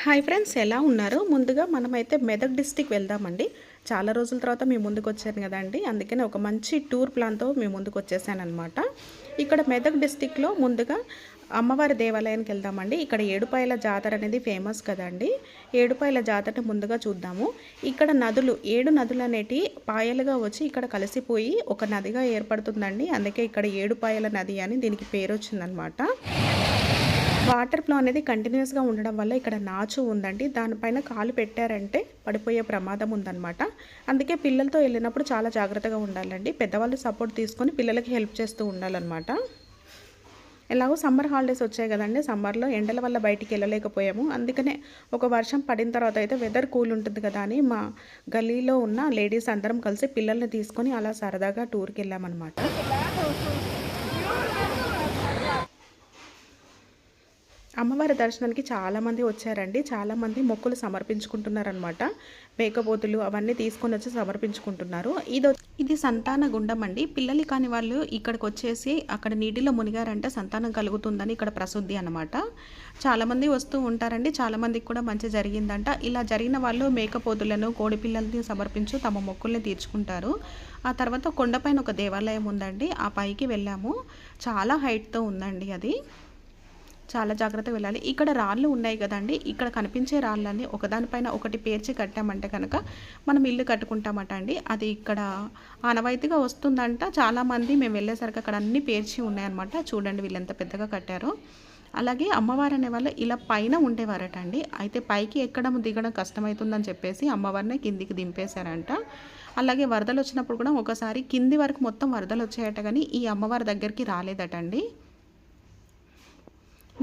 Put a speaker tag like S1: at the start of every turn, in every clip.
S1: Hi friends, ఎలా ఉన్నారు? ముందుగా మనమైతే మెదక్ డిస్టిక్ వెళ్దామండి. చాలా రోజుల తర్వాత మీ ముందుకు వచ్చాను కదండి, అందుకనే ఒక మంచి టూర్ ప్లాన్తో మీ ముందుకు వచ్చేసానమాట. ఇక్కడ మెదక్ డిస్టిక్లో ముందుగా అమ్మవారి దేవాలయానికి వెళ్దామండి. ఇక్కడ ఏడుపాయల జాతర అనేది ఫేమస్ కదండి. ఏడుపాయల జాతరని ముందుగా చూద్దాము. ఇక్కడ నదులు 7 నదులు అనేటివి పాయలుగా వచ్చి ఇక్కడ కలిసిపోయి ఒక నదిగా ఏర్పడుతుందండి. అందుకే ఇక్కడ ఏడుపాయల నది అని దీనికి పేరు వచ్చిందనమాట. వాటర్ ఫ్లో అనేది కంటిన్యూస్గా ఉండడం వల్ల ఇక్కడ నాచు ఉందండి. దానిపైన కాలు పెట్టారంటే పడిపోయే ప్రమాదం ఉందన్నమాట. అందుకే పిల్లలతో వెళ్ళినప్పుడు చాలా జాగ్రత్తగా ఉండాలండి. పెద్దవాళ్ళు సపోర్ట్ తీసుకొని పిల్లలకి హెల్ప్ చేస్తూ ఉండాలన్నమాట. ఎలాగో సమ్మర్ హాలిడేస్ వచ్చాయి కదండి. సమ్మర్లో ఎండల వల్ల బయటికి వెళ్ళలేకపోయాము. అందుకనే ఒక వర్షం పడిన తర్వాత అయితే వెదర్ కూల్ ఉంటుంది కదా అని మా గల్లీలో ఉన్న లేడీస్ అందరం కలిసి పిల్లల్ని తీసుకొని అలా సరదాగా టూర్కి వెళ్ళామన్నమాట. అమ్మవారి దర్శనానికి చాలామంది వచ్చారండి. చాలామంది మొక్కులు సమర్పించుకుంటున్నారనమాట. మేకపోతులు అవన్నీ తీసుకొని వచ్చి సమర్పించుకుంటున్నారు. ఇది సంతాన గుండం అండి. పిల్లలు కాని వాళ్ళు ఇక్కడికి వచ్చేసి అక్కడ నీటిలో మునిగారంటే సంతానం కలుగుతుందని ఇక్కడ ప్రసిద్ధి అనమాట. చాలామంది వస్తూ ఉంటారండి. చాలామందికి కూడా మంచి జరిగిందంట. ఇలా జరిగిన వాళ్ళు మేకపోతులను, కోడి పిల్లల్ని సమర్పించు తమ మొక్కుల్ని తీర్చుకుంటారు. ఆ తర్వాత కొండపైన ఒక దేవాలయం ఉందండి. ఆ పైకి వెళ్ళాము. చాలా హైట్తో ఉందండి అది. చాలా జాగ్రత్తగా వెళ్ళాలి. ఇక్కడ రాళ్ళు ఉన్నాయి కదండి. ఇక్కడ కనిపించే రాళ్ళని ఒకదానిపైన ఒకటి పేర్చి కట్టామంటే కనుక మనం ఇల్లు కట్టుకుంటామట అండి. అది ఇక్కడ ఆనవాయితీగా వస్తుందంట. చాలామంది మేము వెళ్ళేసరికి అక్కడ అన్నీ పేర్చి ఉన్నాయన్నమాట. చూడండి వీళ్ళు ఎంత పెద్దగా కట్టారో. అలాగే అమ్మవారు అనే వాళ్ళు ఇలా పైన ఉండేవారట అండి. అయితే పైకి ఎక్కడం దిగడం కష్టమవుతుందని చెప్పేసి అమ్మవారిని కిందికి దింపేశారంట. అలాగే వరదలు వచ్చినప్పుడు కూడా ఒకసారి కింది వరకు మొత్తం వరదలు వచ్చాయట, కానీ ఈ అమ్మవారి దగ్గరికి రాలేదట అండి.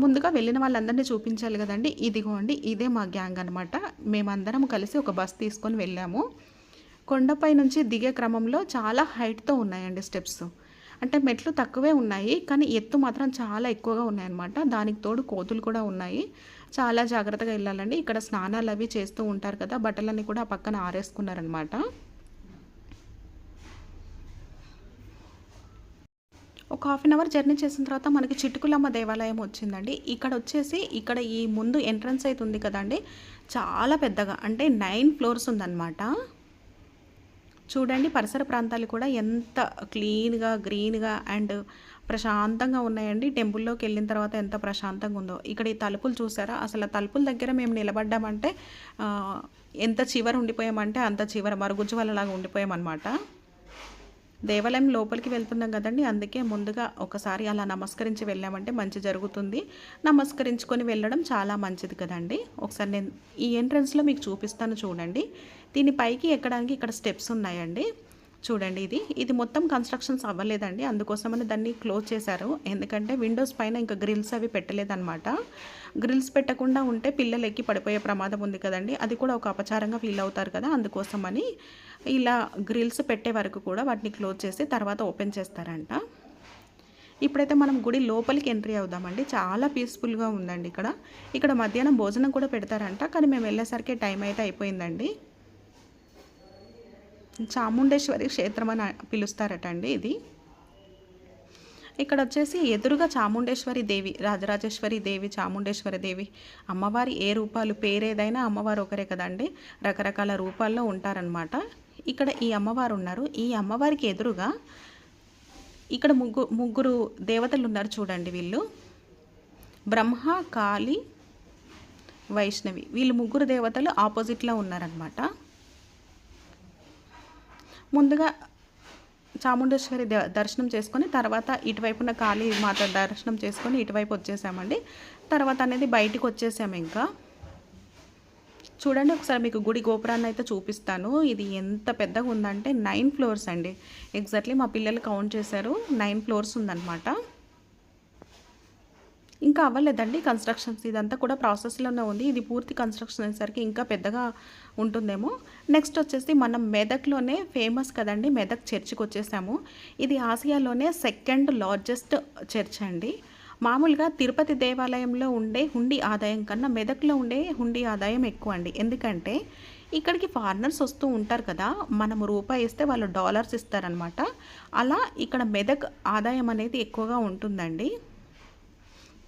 S1: ముందుగా వెళ్ళిన వాళ్ళందరినీ చూపించాలి కదండి. ఇదిగోండి, ఇదే మా గ్యాంగ్ అనమాట. మేమందరం కలిసి ఒక బస్ తీసుకొని వెళ్ళాము. కొండపై నుంచి దిగే క్రమంలో చాలా హైట్తో ఉన్నాయండి స్టెప్స్. అంటే మెట్లు తక్కువే ఉన్నాయి, కానీ ఎత్తు మాత్రం చాలా ఎక్కువగా ఉన్నాయన్నమాట. దానికి తోడు కోతులు కూడా ఉన్నాయి. చాలా జాగ్రత్తగా వెళ్ళాలండి. ఇక్కడ స్నానాలు అవి చేస్తూ ఉంటారు కదా, బట్టలన్నీ కూడా పక్కన ఆరేసుకున్నారనమాట. ఒక హాఫ్ అన్ అవర్ జర్నీ చేసిన తర్వాత మనకి చిట్టుకులమ్మ దేవాలయం వచ్చిందండి. ఇక్కడ ఈ ముందు ఎంట్రన్స్ అయితే ఉంది కదండి, చాలా పెద్దగా, అంటే 9 ఫ్లోర్స్ ఉందన్నమాట. చూడండి పరిసర ప్రాంతాలు కూడా ఎంత క్లీన్గా, గ్రీన్గా అండ్ ప్రశాంతంగా ఉన్నాయండి. టెంపుల్లోకి వెళ్ళిన తర్వాత ఎంత ప్రశాంతంగా ఉందో. ఇక్కడ ఈ తలుపులు చూసారా? అసలు తలుపుల దగ్గర మేము నిలబడ్డామంటే ఎంత చివర ఉండిపోయామంటే అంత చివర మరుగుజ్జు వాళ్ళలాగా ఉండిపోయామన్నమాట. దేవాలయం లోపలికి వెళ్తున్నాం కదండి, అందుకే ముందుగా ఒకసారి అలా నమస్కరించి వెళ్ళామంటే మంచి జరుగుతుంది. నమస్కరించుకొని వెళ్ళడం చాలా మంచిది కదండి. ఒకసారి నేను ఈ ఎంట్రన్స్లో మీకు చూపిస్తాను చూడండి. దీని పైకి ఎక్కడానికి ఇక్కడ స్టెప్స్ ఉన్నాయండి. చూడండి, ఇది మొత్తం కన్స్ట్రక్షన్స్ అవ్వలేదండి. అందుకోసమని దాన్ని క్లోజ్ చేశారు. ఎందుకంటే విండోస్ పైన ఇంకా గ్రిల్స్ అవి పెట్టలేదన్నమాట. గ్రిల్స్ పెట్టకుండా ఉంటే పిల్లలు ఎక్కి పడిపోయే ప్రమాదం ఉంది కదండి. అది కూడా ఒక అపచారంగా ఫీల్ అవుతారు కదా, అందుకోసమని ఇలా గ్రిల్స్ పెట్టే వరకు కూడా వాటిని క్లోజ్ చేసి తర్వాత ఓపెన్ చేస్తారంట. ఇప్పుడైతే మనం గుడి లోపలికి ఎంట్రీ అవుదామండి. చాలా పీస్ఫుల్గా ఉందండి ఇక్కడ మధ్యాహ్నం భోజనం కూడా పెడతారంట, కానీ మేము వెళ్ళేసరికి టైం అయితే అయిపోయిందండి. చాముండేశ్వరి క్షేత్రం అని పిలుస్తారట అండి ఇది. ఇక్కడ వచ్చేసి ఎదురుగా చాముండేశ్వరి దేవి, రాజరాజేశ్వరి దేవి, చాముండేశ్వరి దేవి, అమ్మవారి ఏ రూపాలు, పేరేదైనా అమ్మవారు ఒకరే కదండి, రకరకాల రూపాల్లో ఉంటారనమాట. ఇక్కడ ఈ అమ్మవారు ఉన్నారు. ఈ అమ్మవారికి ఎదురుగా ఇక్కడ ముగ్గురు దేవతలు ఉన్నారు చూడండి. వీళ్ళు బ్రహ్మ, కాళి, వైష్ణవి, వీళ్ళు ముగ్గురు దేవతలు ఆపోజిట్లో ఉన్నారనమాట. ముందుగా చాముండేశ్వరి దర్శనం చేసుకొని తర్వాత ఇటువైపున కాళీ మాత దర్శనం చేసుకొని ఇటువైపు వచ్చేసామండి. తర్వాత అనేది బయటికి వచ్చేసాము. ఇంకా చూడండి ఒకసారి మీకు గుడి గోపురాన్ని అయితే చూపిస్తాను. ఇది ఎంత పెద్దగా ఉందంటే 9 ఫ్లోర్స్ అండి. ఎగ్జాక్ట్లీ మా పిల్లలు కౌంట్ చేశారు, 9 ఫ్లోర్స్ ఉందన్నమాట. ఇంకా అవ్వలేదండి కన్స్ట్రక్షన్స్, ఇదంతా కూడా ప్రాసెస్లోనే ఉంది. ఇది పూర్తి కన్స్ట్రక్షన్ అయ్యేసరికి ఇంకా పెద్దగా ఉంటుందేమో. నెక్స్ట్ వచ్చేసి మనం మెదక్లోనే ఫేమస్ కదండి, మెదక్ చర్చికి వచ్చేసాము. ఇది ఆసియాలోనే 2nd లార్జెస్ట్ చర్చ్ అండి. మామూలుగా తిరుపతి దేవాలయంలో ఉండే హుండీ ఆదాయం కన్నా మెదక్లో ఉండే హుండీ ఆదాయం ఎక్కువ అండి. ఎందుకంటే ఇక్కడికి ఫారినర్స్ వస్తూ ఉంటారు కదా, మనం రూపాయి ఇస్తే వాళ్ళు డాలర్స్ ఇస్తారనమాట. అలా ఇక్కడ మెదక్ ఆదాయం అనేది ఎక్కువగా ఉంటుందండి.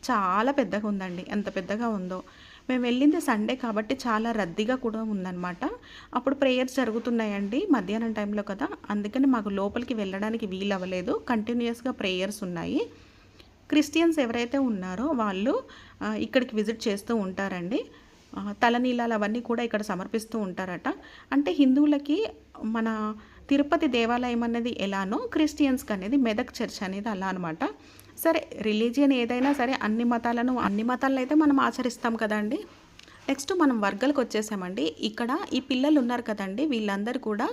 S1: చాలా పెద్దగా ఉందండి, ఎంత పెద్దగా ఉందో. మేము వెళ్ళింది సండే కాబట్టి చాలా రద్దీగా కూడా ఉందన్నమాట. అప్పుడు ప్రేయర్స్ జరుగుతున్నాయండి మధ్యాహ్నం టైంలో కదా, అందుకని మాకు లోపలికి వెళ్ళడానికి వీలవ్వలేదు. కంటిన్యూస్గా ప్రేయర్స్ ఉన్నాయి. క్రిస్టియన్స్ ఎవరైతే ఉన్నారో వాళ్ళు ఇక్కడికి విజిట్ చేస్తూ ఉంటారండి. తలనీలాలు అవన్నీ కూడా ఇక్కడ సమర్పిస్తూ ఉంటారట. అంటే హిందువులకి మన తిరుపతి దేవాలయం అనేది ఎలానో క్రిస్టియన్స్కి అనేది మెదక్ చర్చ్ అనేది అలా అనమాట. సరే, రిలీజియన్ ఏదైనా సరే అన్ని మతాలను అయితే మనం ఆచరిస్తాం కదండి. నెక్స్ట్ మనం వర్గాలకు వచ్చేసామండి. ఇక్కడ ఈ పిల్లలు ఉన్నారు కదండి, వీళ్ళందరూ కూడా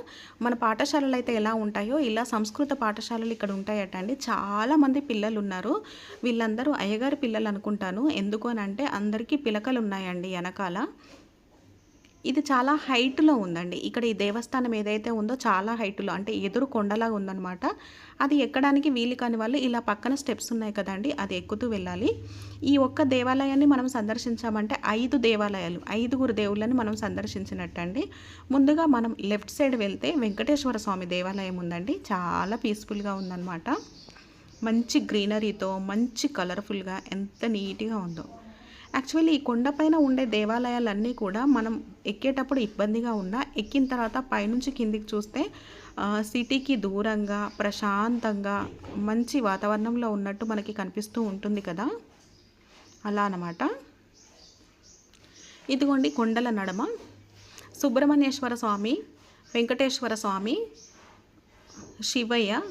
S1: మన పాఠశాలలు అయితే ఎలా ఉంటాయో ఇలా సంస్కృత పాఠశాలలు ఇక్కడ ఉంటాయట అండి. చాలామంది పిల్లలు ఉన్నారు. వీళ్ళందరూ అయ్యగారి పిల్లలు అనుకుంటాను. ఎందుకు అని అంటే అందరికీ పిలకలు ఉన్నాయండి వెనకాల. ఇది చాలా హైట్లో ఉందండి. ఇక్కడ ఈ దేవస్థానం ఏదైతే ఉందో చాలా హైట్లో, అంటే ఎదురు కొండలాగా ఉందన్నమాట. అది ఎక్కడానికి వీలు కాని వాళ్ళు ఇలా పక్కన స్టెప్స్ ఉన్నాయి కదండి, అది ఎక్కుతూ వెళ్ళాలి. ఈ ఒక్క దేవాలయాన్ని మనం సందర్శించామంటే 5 దేవాలయాలు, 5గురు దేవుళ్ళని మనం సందర్శించినట్టండి. ముందుగా మనం లెఫ్ట్ సైడ్ వెళ్తే వెంకటేశ్వర స్వామి దేవాలయం ఉందండి. చాలా పీస్ఫుల్గా ఉందన్నమాట. మంచి గ్రీనరీతో, మంచి కలర్ఫుల్గా, ఎంత నీట్గా ఉందో. యాక్చువల్లీ ఈ కొండపైన ఉండే దేవాలయాలన్నీ కూడా మనం ఎక్కేటప్పుడు ఇబ్బందిగా ఉన్నా, ఎక్కిన తర్వాత పైనుంచి కిందికి చూస్తే సిటీకి దూరంగా ప్రశాంతంగా మంచి వాతావరణంలో ఉన్నట్టు మనకి కనిపిస్తూ ఉంటుంది కదా, అలా అన్నమాట. ఇదిగోండి కొండల నడమ సుబ్రహ్మణ్యేశ్వర స్వామి, వెంకటేశ్వర స్వామి, శివయ్య,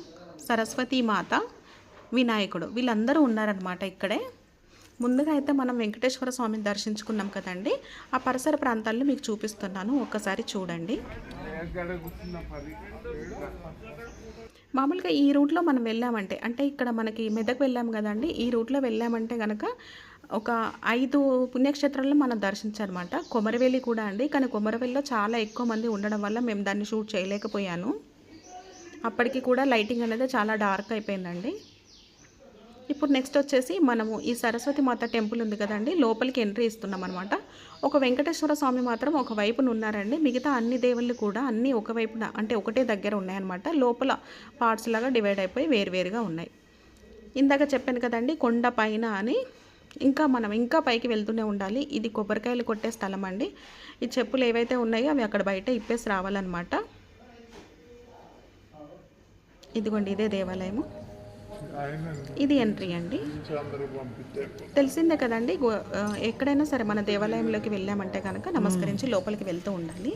S1: సరస్వతీమాత, వినాయకుడు వీళ్ళందరూ ఉన్నారనమాట ఇక్కడే. ముందుగా అయితే మనం వెంకటేశ్వర స్వామిని దర్శించుకున్నాం కదండి. ఆ పరిసర ప్రాంతాల్లో మీకు చూపిస్తున్నాను, ఒక్కసారి చూడండి. మామూలుగా ఈ రూట్లో మనం వెళ్ళామంటే, అంటే ఇక్కడ మనకి మెదక్ వెళ్ళాము కదండి, ఈ రూట్లో వెళ్ళామంటే కనుక ఒక 5 పుణ్యక్షేత్రాలను మనం దర్శించాలన్నమాట. కొమరవెల్లి కూడా అండి, కానీ కొమరవెల్లిలో చాలా ఎక్కువ మంది ఉండడం వల్ల మేము దాన్ని షూట్ చేయలేకపోయాను. అప్పటికి కూడా లైటింగ్ అనేది చాలా డార్క్ అయిపోయిందండి. ఇప్పుడు నెక్స్ట్ వచ్చేసి మనము ఈ సరస్వతి మాత టెంపుల్ ఉంది కదండి, లోపలికి ఎంట్రీ ఇస్తున్నాం అనమాట. ఒక వెంకటేశ్వర స్వామి మాత్రం ఒక వైపున ఉన్నారండి. మిగతా అన్ని దేవుళ్ళు కూడా అన్నీ ఒకవైపున, అంటే ఒకటే దగ్గర ఉన్నాయన్నమాట. లోపల పార్ట్స్ లాగా డివైడ్ అయిపోయి వేరువేరుగా ఉన్నాయి. ఇందాక చెప్పాను కదండి కొండ పైన అని, మనం ఇంకా పైకి వెళ్తూనే ఉండాలి. ఇది కొబ్బరికాయలు కొట్టే స్థలం అండి. ఈ చెప్పులు ఏవైతే ఉన్నాయో అవి అక్కడ బయట ఇప్పేసి రావాలన్నమాట. ఇదిగోండి ఇదే దేవాలయము, ఇది ఎంట్రీ అండి. తెలిసిందే కదండి, ఎక్కడైనా సరే మన దేవాలయంలోకి వెళ్ళామంటే కనుక నమస్కరించి లోపలికి వెళ్తూ ఉండాలి.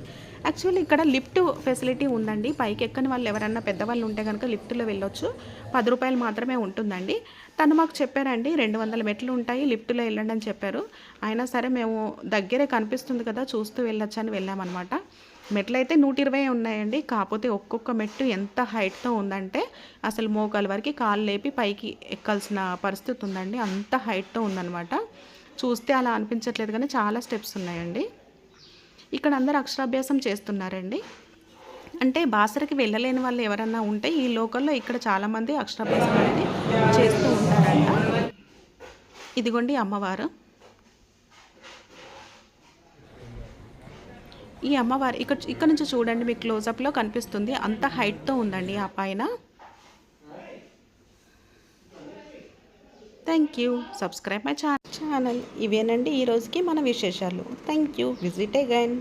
S1: యాక్చువల్లీ ఇక్కడ లిఫ్ట్ ఫెసిలిటీ ఉందండి. పైకి ఎక్కని వాళ్ళు ఎవరన్నా పెద్దవాళ్ళు ఉంటే కనుక లిఫ్ట్లో వెళ్ళొచ్చు. 10 రూపాయలు మాత్రమే ఉంటుందండి. తను మాకు చెప్పారండి 200 మెట్లు ఉంటాయి, లిఫ్ట్లో వెళ్ళండి అని చెప్పారు. అయినా సరే మేము దగ్గరే కనిపిస్తుంది కదా చూస్తూ వెళ్ళొచ్చు అని వెళ్ళామన్నమాట. మెట్లు అయితే 120 ఉన్నాయండి. కాకపోతే ఒక్కొక్క మెట్టు ఎంత హైట్తో ఉందంటే అసలు మోకాల వరకు కాళ్ళు లేపి పైకి ఎక్కాల్సిన పరిస్థితి ఉందండి. అంత హైట్తో ఉందన్నమాట. చూస్తే అలా అనిపించట్లేదు కానీ చాలా స్టెప్స్ ఉన్నాయండి. ఇక్కడ అందరూ అక్షరాభ్యాసం చేస్తున్నారండి. అంటే బాసరకి వెళ్ళలేని వాళ్ళు ఎవరన్నా ఉంటే ఈ లోకల్లో ఇక్కడ చాలామంది అక్షరాభ్యాసం అనేది చేస్తూ ఉంటారంట. ఇదిగోండి అమ్మవారు. ఈ అమ్మవారు ఇక్కడ నుంచి చూడండి, మీకు క్లోజప్లో కనిపిస్తుంది. అంత హైట్తో ఉందండి ఆ పైన. Thank you. Subscribe my channel. ఇవేనండి ఈరోజుకి మన విశేషాలు. Thank you. Visit again.